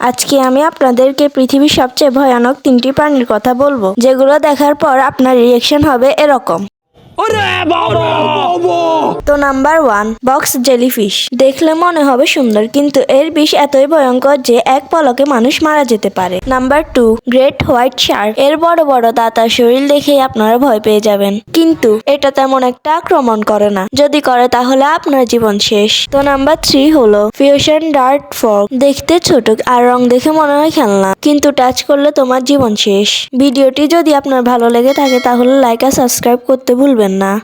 আজকে আমি আপনাদেরকে পৃথিবীর সবচেয়ে ভয়ানক 3টি প্রাণীর কথা বলবো, যেগুলো দেখার পর আপনার রিয়েকশন হবে এরকম। তো নাম্বার 1, বক্স জেলিফিশ। দেখলে মনে হবে সুন্দর, কিন্তু এর বিষ এতই ভয়ঙ্কর যে এক পলকে মানুষ মারা যেতে পারে। Number 2, great white Shark. এর বড় বড় দাঁত আর শরীর দেখেই আপনারা ভয় পেয়ে যাবেন, কিন্তু এটা তেমন একটা আক্রমণ করে না, যদি করে তাহলে আপনার জীবন শেষ। তো নাম্বার 3 হলো ফিউশন ডার্ট ফ্রগ। দেখতে ছোট আর রং দেখে মনে হয় খেলনা, কিন্তু টাচ করলে তোমার জীবন শেষ। ভিডিওটি যদি আপনার ভালো লেগে থাকে তাহলে লাইক আর সাবস্ক্রাইব করতে ভুলবেন না।